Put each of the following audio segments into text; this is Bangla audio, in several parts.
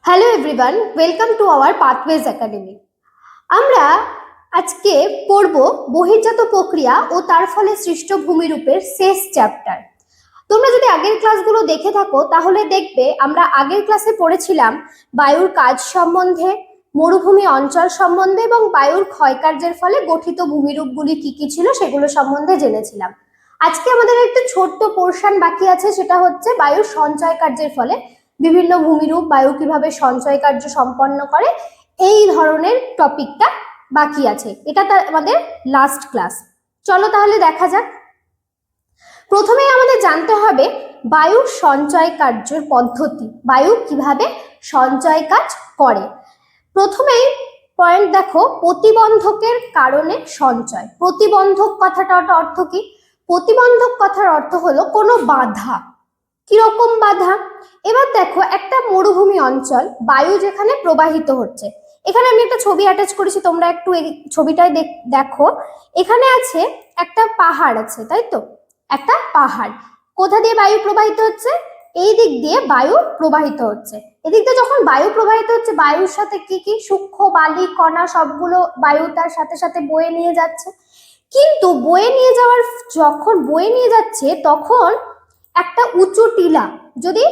Hello everyone, welcome to our pathways academy. আমরা আজকে পড়ব বহির্জাত প্রক্রিয়া ও তার ফলে সৃষ্ট ভূমিরূপের শেষ চ্যাপ্টার। তোমরা যদি আগের ক্লাসগুলো দেখে থাকো তাহলে দেখবে আমরা আগের ক্লাসে পড়েছিলাম বায়ুর কাজ সম্বন্ধে, মরুভূমি অঞ্চল সম্বন্ধে এবং বায়ুর ক্ষয়কার্যের ফলে গঠিত ভূমিরূপগুলি কি কি ছিল সেগুলো সম্বন্ধে জেনেছিলাম। আজকে আমাদের একটা ছোট্ট পোর্শন বাকি আছে, সেটা হচ্ছে বায়ুর সঞ্চয় কার্যের ফলে বিভিন্ন ভূমিরূপ বায়ু কিভাবে সঞ্চয় কার্য সম্পন্ন করে, এই ধরনের টপিকটা বাকি আছে। এটা আমাদের লাস্ট ক্লাস। চলো তাহলে দেখা যাক। প্রথমেই আমাদের জানতে হবে বায়ুর সঞ্চয় কার্যের পদ্ধতি, বায়ু কিভাবে সঞ্চয় কাজ করে। প্রথমেই পয়েন্ট দেখো, প্রতিবন্ধকের কারণে সঞ্চয়। প্রতিবন্ধক কথাটার অর্থ কি? প্রতিবন্ধক কথার অর্থ হলো কোনো বাধা। কিরকম বাধা? এবার দেখো, একটা মরুভূমি অঞ্চল, বায়ু যেখানে প্রবাহিত হচ্ছে, এখানে আমি একটা ছবি অ্যাটাচ করেছি, তোমরা একটু এই ছবিটায় দেখো। এখানে আছে একটা পাহাড় আছে, তাই তো? একটা পাহাড়। কোথা দিয়ে বায়ু প্রবাহিত হচ্ছে? এই দিক দিয়ে বায়ু প্রবাহিত হচ্ছে। এদিক দিয়ে যখন বায়ু প্রবাহিত হচ্ছে, বায়ুর সাথে কি কি সূক্ষ্ম বালি কণা সবগুলো বায়ু তার সাথে সাথে বয়ে নিয়ে যাচ্ছে। কিন্তু যখন বয়ে নিয়ে যাচ্ছে তখন একটা উঁচু টিলা যদি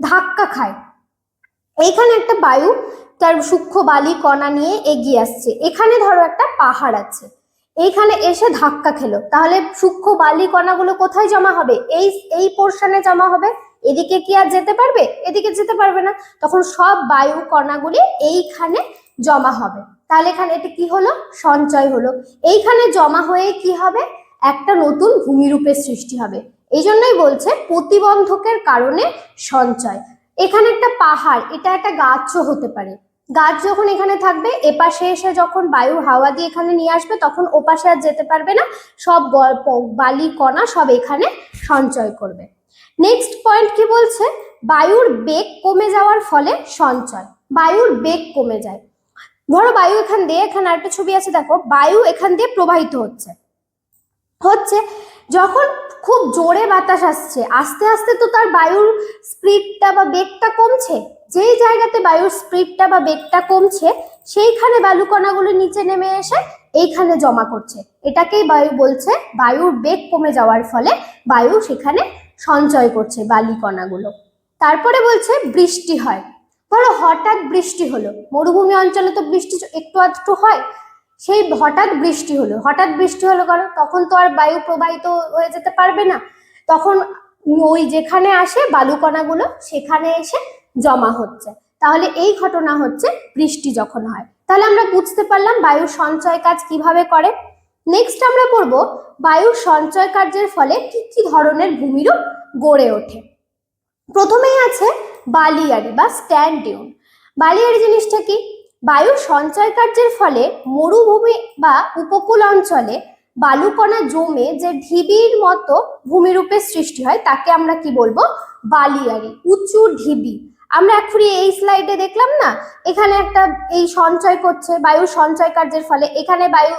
ধাক্কা খায়, এইখানে একটা বায়ু তার সূক্ষ্ম বালি কণা নিয়ে এগিয়ে আসছে, এখানে ধরো একটা পাহাড় আছে, এইখানে এসে ধাক্কা খেলো, তাহলে সূক্ষ্ম বালি কণাগুলো কোথায় জমা হবে? এই পোর্শনে জমা হবে। এদিকে কি আর যেতে পারবে? এদিকে যেতে পারবে না। তখন সব বায়ু কণাগুলি এইখানে জমা হবে। তাহলে এখানে এটা কি হলো? সঞ্চয় হলো। এইখানে জমা হয়ে কি হবে? একটা নতুন ভূমিরূপের সৃষ্টি হবে। এই জন্যই বলছে প্রতিবন্ধকের কারণে সঞ্চয়। এখানে একটা পাহাড়, এটা একটা গাছও হতে পারে। গাছ যখন এখানে থাকবে, এপাশে এসে যখন বায়ু হাওয়া দিয়ে এখানে নিয়ে আসবে, তখন ওপাশে আর যেতে পারবে না, সব বালি কণা সব এখানে সঞ্চয় করবে। নেক্সট পয়েন্ট কি বলছে? বায়ুর বেগ কমে যাওয়ার ফলে সঞ্চয়। বায়ুর বেগ কমে যায়। ধরো বায়ু এখান দিয়ে, এখানে আরেকটা ছবি আছে দেখো, বায়ু এখান দিয়ে প্রবাহিত হচ্ছে হচ্ছে যখন খুব জোরে বাতাস আসছে, আস্তে আস্তে তো তার বায়ুর স্পিডটা বা বেগটা কমছে। যেই জায়গাতে বায়ুর স্পিডটা বা বেগটা কমছে, সেইখানে বালুকণাগুলো নিচে নেমে এসে এইখানে জমা করছে। এটাকেই বায়ু বলছে, বায়ুর বেগ কমে যাওয়ার ফলে বায়ু সেখানে সঞ্চয় করছে বালিকণাগুলো। তারপরে বলছে বৃষ্টি হয়। ধরো হঠাৎ বৃষ্টি হলো, মরুভূমি অঞ্চলে তো বৃষ্টি একটু আধটু হয়, সেই হঠাৎ বৃষ্টি হলো। হঠাৎ বৃষ্টি হলো কারণ তখন তো আর বায়ু প্রবাহিত হয়ে যেতে পারবে না, তখন ওই যেখানে আসে বালুকণাগুলো সেখানে এসে জমা হচ্ছে। তাহলে এই ঘটনা হচ্ছে বৃষ্টি যখন হয়। তাহলে আমরা বুঝতে পারলাম বায়ু সঞ্চয় কাজ কিভাবে করে। নেক্সট আমরা পড়বো বায়ু সঞ্চয় কার্যের ফলে কি কি ধরনের ভূমিরূপ গড়ে ওঠে। প্রথমেই আছে বালিয়াড়ি বা স্ট্যান্ড ডিউন। বালিয়াড়ি জিনিসটা কি? বায়ু সঞ্চয় কার্যের ফলে মরুভূমি বা উপকূল অঞ্চলে বালুকণা জমে যে ঢিবির মতো ভূমিরূপের সৃষ্টি হয়, তাকে আমরা কি বলবো? বালিয়াড়ি, উঁচু ঢিবি। আমরা এখনই এই স্লাইডে দেখলাম না, এখানে একটা এই সঞ্চয় করছে, বায়ু সঞ্চয় কার্যের ফলে এখানে বায়ু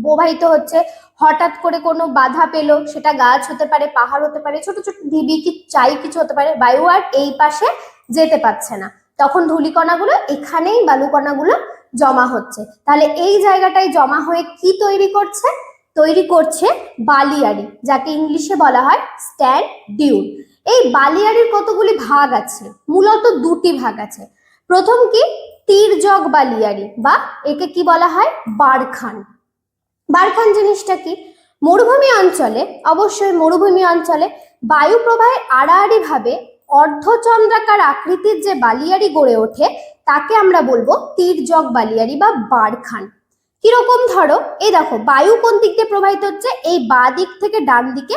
প্রবাহিত হচ্ছে, হঠাৎ করে কোনো বাধা পেলো, সেটা গাছ হতে পারে, পাহাড় হতে পারে, ছোট ছোট ঢিবি কি চাই কিছু হতে পারে, বায়ু আর এই পাশে যেতে পারছে না, তখন ধূলিকণাগুলো এখানেই বালুকণাগুলো জমা হচ্ছে। তাহলে এই জায়গাটায় জমা হয়ে কি তৈরি করছে? তৈরি করছে বালিয়াড়ি, যাকে ইংলিশে বলা হয় স্ট্যান্ড ডিউন। এই বালিয়াড়ির কতগুলি ভাগ আছে? মূলত দুটি ভাগ আছে। প্রথম কি? তির্যক বালিয়াড়ি, বা একে কি বলা হয়? বারখান। বারখান জিনিসটা কি? মরুভূমি অঞ্চলে, অবশ্যই মরুভূমি অঞ্চলে বায়ু প্রবাহের আড়াআড়ি ভাবে অর্ধচন্দ্রাকার আকৃতির যে বালিয়াড়ি গড়ে ওঠে, তাকে আমরা বলবো তির্যক বালিয়াড়ি বা বারখান। কিরকম? ধরো এই দেখো, বায়ু কোন দিক দিয়ে প্রবাহিত হচ্ছে? এই বাঁ দিক থেকে ডান দিকে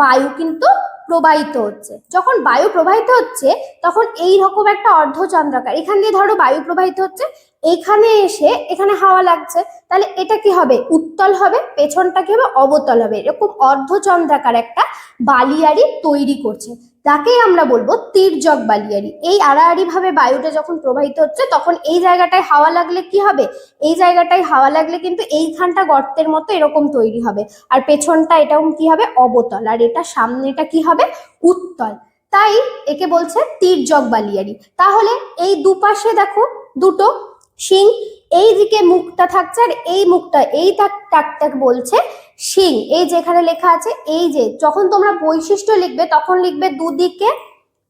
বায়ু কিন্তু প্রবাহিত হচ্ছে। যখন বায়ু প্রবাহিত হচ্ছে তখন এই রকম একটা অর্ধচন্দ্রাকার, এখান দিয়ে ধরো বায়ু প্রবাহিত হচ্ছে, এখানে এসে এখানে হাওয়া লাগছে, তাহলে এটা কি হবে? উত্তল হবে, পেছনটা কি হবে? অবতল হবে। এরকম অর্ধচন্দ্রাকার একটা বালিয়াড়ি তৈরি করছে, তাকেই আমরা বলবো তির্যক বালিয়াড়ি। এই আড়াআড়ি ভাবে বায়ুটা যখন প্রবাহিত হচ্ছে, তখন এই জায়গাটায় হাওয়া লাগলে কি হবে? এই জায়গাটায় হাওয়া লাগলে কিন্তু এইখানটা গর্তের মতো এরকম তৈরি হবে, আর পেছনটা এটাও কি হবে? অবতল, আর এটা সামনেটা কি হবে? উত্তল। তাই একে বলছে তির্যক বালিয়াড়ি। তাহলে এই দুপাশে দেখো দুটো শিং, এই দিকে মুখটা থাকছে আর এই মুখটা, এই টাকটাকে বলছে শিং। এই যে এখানে লেখা আছে, এই যে যখন তোমরা বৈশিষ্ট্য লিখবে তখন লিখবে দুদিকে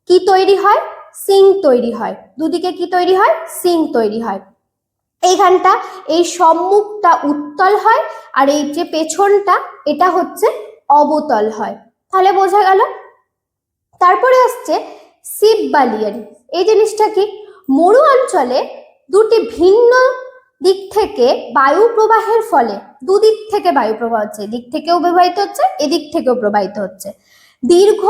কি তৈরি হয়, শিং তৈরি হয়। দুদিকে কি তৈরি হয়, শিং তৈরি হয়। এইখানটা এই সম্মুখটা উত্তল হয় আর এই যে পেছনটা এটা হচ্ছে অবতল হয়। তাহলে বোঝা গেল। তারপরে আসছে শিব বালিয়াড়ি। এই জিনিসটা কি, মরু অঞ্চলে দুটি ভিন্ন দিক থেকে বায়ু প্রবাহের ফলে, দুদিক থেকে বায়ু প্রবাহ হচ্ছে, এদিক থেকেও প্রবাহিত হচ্ছে এদিক থেকেও প্রবাহিত হচ্ছে, দীর্ঘ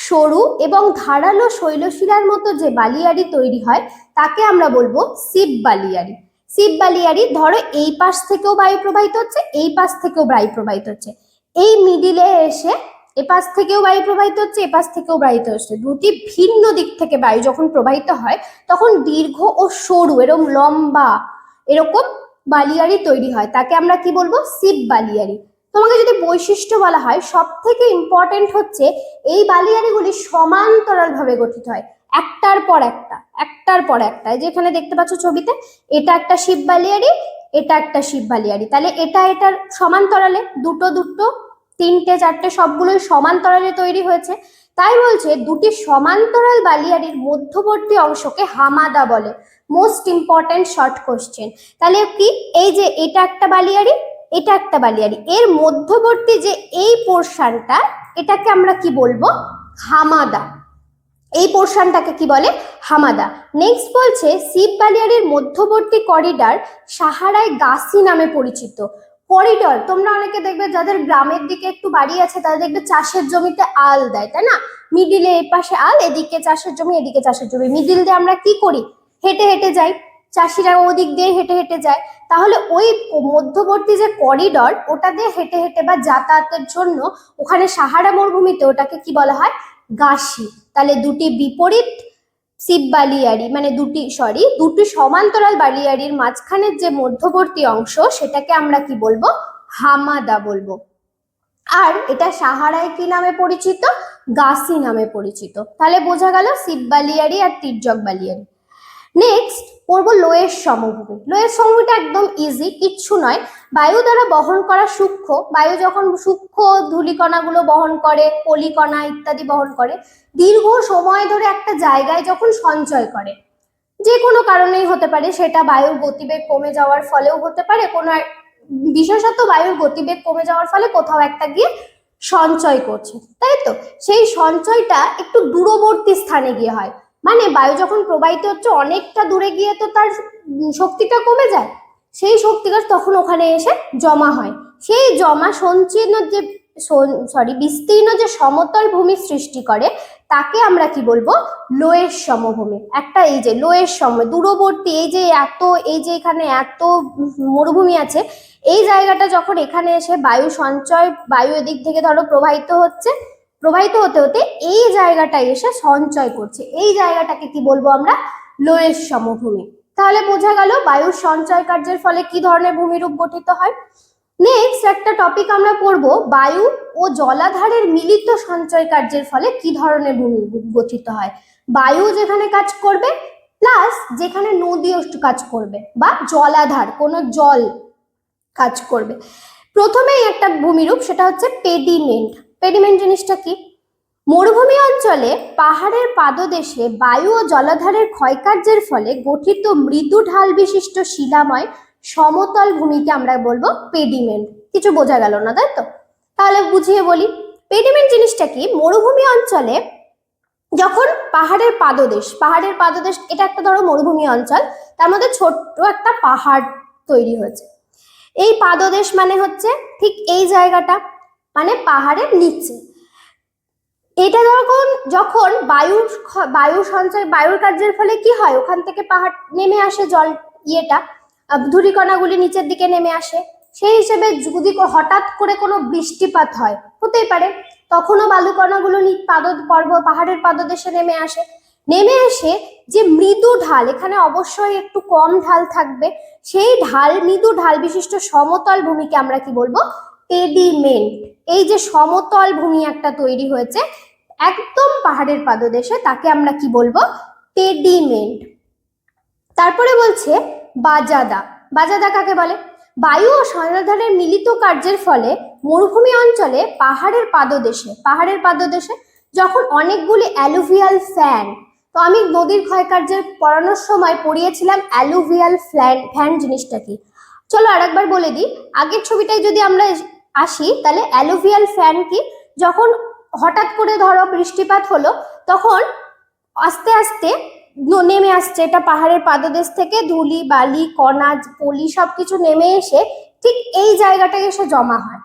সরু এবং ধারালো শৈলশিলার মতো যে বালিয়াড়ি তৈরি হয় তাকে আমরা বলবো শিব বালিয়াড়ি। শিব বালিয়াড়ি ধরো এই পাশ থেকেও বায়ু প্রবাহিত হচ্ছে এই পাশ থেকেও বায়ু প্রবাহিত হচ্ছে, এই মিডিলে এসে এপাশ থেকেও বায়ু প্রবাহিত হচ্ছে এপাশ থেকেও প্রবাহিত হচ্ছে, দুটি ভিন্ন দিক থেকে বায়ু যখন প্রবাহিত হয় তখন দীর্ঘ ও সরু এরকম লম্বা এরকম বালিয়াড়ি তৈরি হয়, তাকে আমরা কি বলবো, শিব বালিয়াড়ি। তোমাকে যদি বৈশিষ্ট্য বলা হয়, সব থেকে ইম্পর্টেন্ট হচ্ছে এই বালিয়াড়িগুলি সমান্তরাল ভাবে গঠিত হয়, একটার পর একটা একটার পর একটা। যেখানে দেখতে পাচ্ছ ছবিতে, এটা একটা শিব বালিয়াড়ি, এটা একটা শিব বালিয়াড়ি, তাহলে এটা এটার সমান্তরালে, দুটো দুটো তিনটে চারটে সবগুলোই সমান্তরালে তৈরি হয়েছে। তাই বলছে দুটি সমান্তরাল বালিয়াড়ির মধ্যবর্তী অংশকে হামাদা বলে। Most important short question. তাহলে কি, এই যে এটা একটা বালিয়াড়ি এটা একটা বালিয়াড়ি, এর মধ্যবর্তী যে এই পোর্শনটা এটাকে আমরা কি বলবো, হামাদা। এই পোর্শনটাকে কি বলে, হামাদা। নেক্সট বলছে শিব বালিয়াড়ির মধ্যবর্তী করিডর সাহারায় গাসি নামে পরিচিত। করিডর, তোমরা অনেকে দেখবে যাদের গ্রামের দিকে একটু বাড়ি আছে তারা দেখবে চাষের জমিতে আল দেয়, তাই না, মিডিলে এই পাশে আল, এদিকে চাষের জমি এদিকে চাষের জমি, মিডিল দিয়ে আমরা কি করি, হেঁটে হেঁটে যাই, চাষিরা ওদিক দিয়ে হেঁটে হেঁটে যায়। তাহলে ওই মধ্যবর্তী যে করিডর ওটা দিয়ে হেঁটে হেঁটে বা যাতায়াতের জন্য ওখানে সাহারা মরুভূমিতে ওটাকে কি বলা হয়, গাসি। তাহলে দুটি বিপরীত শিব বালিয়াড়ি মানে দুটি সমান্তরাল বালিয়াড়ির মাঝখানের যে মধ্যবর্তী অংশ সেটাকে আমরা কি বলবো, হামাদা বলবো। আর এটা সাহারায় কি নামে পরিচিত, গাসি নামে পরিচিত। তাহলে বোঝা গেল শিব বালিয়াড়ি আর তির্যক বালিয়াড়ি। নেক্সট পড়বো লোয়ের সমভূমি। লোয়ের সমভূমিটা একদম ইজি, কিচ্ছু নয়, বায়ু দ্বারা বহন করা সূক্ষ্ম, বায়ু যখন সূক্ষ্ম ধূলিকণাগুলো বহন করে, পলিকণা ইত্যাদি বহন করে, দীর্ঘ সময় ধরে একটা জায়গায় যখন সঞ্চয় করে, যে কোনো কারণেই হতে পারে, সেটা বায়ুর গতিবেগ কমে যাওয়ার ফলেও হতে পারে, কোনো বিশেষত বায়ুর গতিবেগ কমে যাওয়ার ফলে কোথাও একটা গিয়ে সঞ্চয় করছে, তাই তো, সেই সঞ্চয়টা একটু দূরবর্তী স্থানে গিয়ে হয়। মানে বায়ু যখন প্রবাহিত হচ্ছে অনেকটা দূরে গিয়ে তো তার শক্তিটা কমে যায়, সেই শক্তিটা তখন ওখানে এসে জমা হয়, সেই জমা বিস্তীর্ণ যে সমতল ভূমি সৃষ্টি করে তাকে আমরা কি বলবো, লোয়ের সমভূমি। একটা এই যে লোয়ের দূরবর্তী, এই যে এখানে এত মরুভূমি আছে, এই জায়গাটা যখন এখানে এসে বায়ু এদিক থেকে ধরো প্রবাহিত হতে হতে এই জায়গাটায় এসে সঞ্চয় করছে, এই জায়গাটাকে কি বলবো আমরা, লোয়ের সমভূমি। তাহলে বোঝা গেল বায়ুর সঞ্চয় কার্যের ফলে কি ধরনের ভূমিরূপ গঠিত হয়। নেক্সট একটা টপিক আমরা পড়বো, বায়ু ও জলাধারের মিলিত সঞ্চয় কার্যের ফলে কি ধরনের ভূমিরূপ গঠিত হয়। বায়ু যেখানে কাজ করবে প্লাস যেখানে নদীও কাজ করবে বা জলাধার কোনো জল কাজ করবে। প্রথমেই একটা ভূমিরূপ, সেটা হচ্ছে পেডিমেন্ট। পেডিমেন্ট জিনিসটা কি, মরুভূমি অঞ্চলে পাহাড়ের পাদদেশে বায়ু ও জলাধারের ক্ষয়কার্যের ফলে গঠিত মৃদু ঢাল বিশিষ্ট শিলাময় সমতল ভূমিকে আমরা বলবো পেডিমেন্ট। কিছু বোঝা গেল না, তাই তো, তাহলে বুঝিয়ে বলি। পেডিমেন্ট জিনিসটা কি, মরুভূমি অঞ্চলে যখন পাহাড়ের পাদদেশ এটা একটা ধরো মরুভূমি অঞ্চল, তার মধ্যে ছোট্ট একটা পাহাড় তৈরি হয়েছে, এই পাদদেশ মানে হচ্ছে ঠিক এই জায়গাটা, মানে পাহাড়ের নিচে। এটা যখন বায়ুর কার্যের ফলে কি হয়, ওখান থেকে পাহাড় নেমে আসে, জল ধূলিকণাগুলি নিচের দিকে নেমে আসে, সেই হিসেবে যদি হঠাৎ করে কোনো বৃষ্টিপাত হয়, হতেই পারে, তখনও বালুকণাগুলো পাহাড়ের পাদদেশে নেমে এসে যে মৃদু ঢাল, এখানে অবশ্যই একটু কম ঢাল থাকবে, সেই মৃদু ঢাল বিশিষ্ট সমতল ভূমিকে আমরা কি বলবো, পেডিমেন্ট। এই যে সমতল ভূমি একটা তৈরি হয়েছে, একদম পাহাড়ের পাদদেশে, তাকে আমরা কি বলবো? পেডিমেন্ট। তারপরে বলছে বাজাদা। বাজাদা কাকে বলে? বায়ু ও সয়নধারের মিলিত কার্যের ফলে মরুভূমি অঞ্চলে পাহাড়ের পাদদেশে যখন অনেকগুলি অ্যালুভিয়াল ফ্যান, তো আমি নদীর ক্ষয়কার্যের পড়ানোর সময় পড়িয়েছিলাম অ্যালুভিয়াল ফ্যান জিনিসটা কি। চলো আরেকবার বলে দিই, আগের ছবিটায় যদি আমরা আসি তাহলে অ্যালুভিয়াল ফ্যান কি? যখন হঠাৎ করে ধরো বৃষ্টিপাত হলো, তখন আস্তে আস্তে নেমে আসছে, এটা পাহাড়ের পাদদেশ থেকে ধুলি বালি কণা পলি সবকিছু নেমে এসে ঠিক এই জায়গাটায় এসে জমা হয়।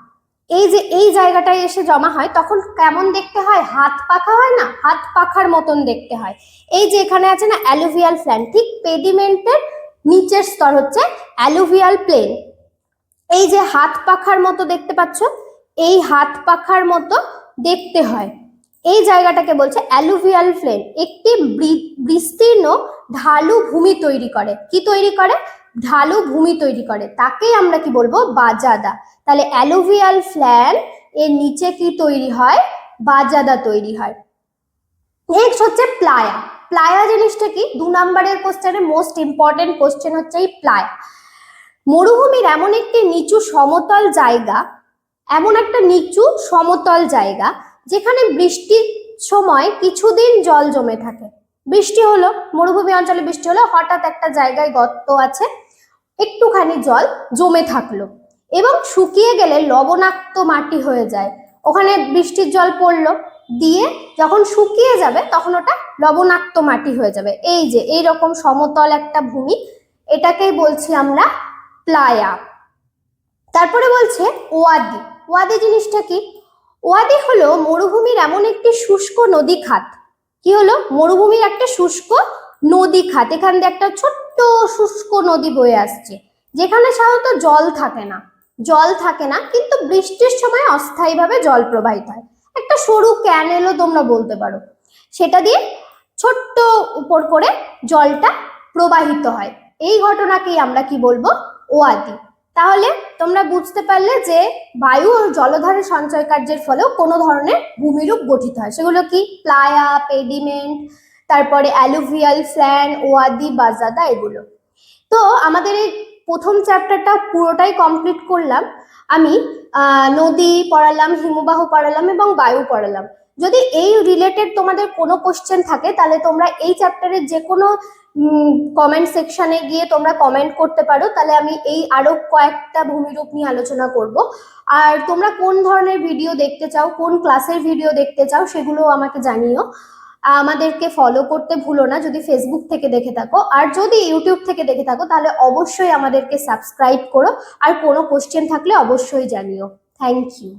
এই জায়গাটায় এসে জমা হয়, তখন কেমন দেখতে হয়? হাত পাখা হয় না, হাত পাখার মতন দেখতে হয়। এই যে এখানে আছে না অ্যালুভিয়াল ফ্যান, ঠিক পেডিমেন্টের নিচের স্তর হচ্ছে অ্যালুভিয়াল প্লেন। এই যে হাত পাখার মতো দেখতে পাচ্ছ, এই হাত পাখার মতো দেখতে হয়, এই জায়গাটাকে বলছে অ্যালুভিয়াল প্লেন। একটি বিস্তীর্ণ ঢালু ভূমি তৈরি করে। কি তৈরি করে? ঢালু ভূমি তৈরি করে, তাকেই আমরা কি বলবো? বাজাদা। তাহলে অ্যালুভিয়াল প্লেন এর নিচে কি তৈরি হয়? বাজাদা তৈরি হয়। নেক্সট হচ্ছে প্লায়া। প্লায়া জিনিসটা কি? 2 নম্বরের কোশ্চেনে মোস্ট ইম্পর্টেন্ট কোশ্চেন হচ্ছে এই প্লায়া। মরুভূমির এমন একটা নিচু সমতল জায়গা যেখানে বৃষ্টির সময় কিছুদিন জল জমে থাকে। বৃষ্টি হলো, মরুভূমি অঞ্চলে বৃষ্টি হলো, হঠাৎ একটা জায়গায় গর্ত আছে, একটুখানি জল জমে থাকলো এবং শুকিয়ে গেলে লবণাক্ত মাটি হয়ে যায়। ওখানে বৃষ্টির জল পড়লো, দিয়ে যখন শুকিয়ে যাবে তখন ওটা লবণাক্ত মাটি হয়ে যাবে। এই যে এইরকম সমতল একটা ভূমি, এটাকেই বলছি আমরা প্লায়া। তারপরে বলছে ওয়াদি। ওয়াদি জিনিসটা কি? ওয়াদি হলো মরুভূমির এমন একটি শুষ্ক নদী খাত। কি হলো? মরুভূমির একটা শুষ্ক নদী খাত, এখান দিয়ে একটা ছোট্ট শুষ্ক নদী বয়ে আসছে, যেখানে সাধারণত জল থাকে না, কিন্তু বৃষ্টির সময় অস্থায়ীভাবে জল প্রবাহিত হয়। একটা সরু ক্যানেলও তোমরা বলতে পারো, সেটা দিয়ে ছোট্ট উপর করে জলটা প্রবাহিত হয়। এই ঘটনাকেই আমরা কি বলবো? ওয়াদি। তাহলে তোমরা বুঝতে পারলে যে বায়ু ও জলধারের সঞ্চয় কার্যের ফলেও কোনো ধরনের ভূমিরূপ গঠিত হয়। সেগুলো কি? প্লায়া, পেডিমেন্ট, তারপরে অ্যালুভিয়াল ফ্যান, ওয়াদি, বাজাদা, এগুলো। তো আমাদের এই প্রথম চ্যাপ্টারটা পুরোটাই কমপ্লিট করলাম। আমি নদী পড়ালাম, হিমবাহ পড়ালাম এবং বায়ু পড়ালাম। যদি এই রিলেটেড তোমাদের কোনো কোশ্চেন থাকে তাহলে তোমরা এই চ্যাপ্টারের যে কোনো কমেন্ট সেকশনে গিয়ে তোমরা কমেন্ট করতে পারো, তাহলে আমি এই আরো কয়েকটা ভূমিরূপ নিয়ে আলোচনা করব। আর তোমরা কোন ধরনের ভিডিও দেখতে চাও, কোন ক্লাসের ভিডিও দেখতে চাও, সেগুলো আমাকে জানিও। আমাদেরকে ফলো করতে ভুলো না যদি ফেসবুক থেকে দেখে থাকো, আর যদি ইউটিউব থেকে দেখে থাকো তাহলে অবশ্যই আমাদেরকে সাবস্ক্রাইব করো, আর কোনো কোশ্চেন থাকলে অবশ্যই জানিও। Thank you.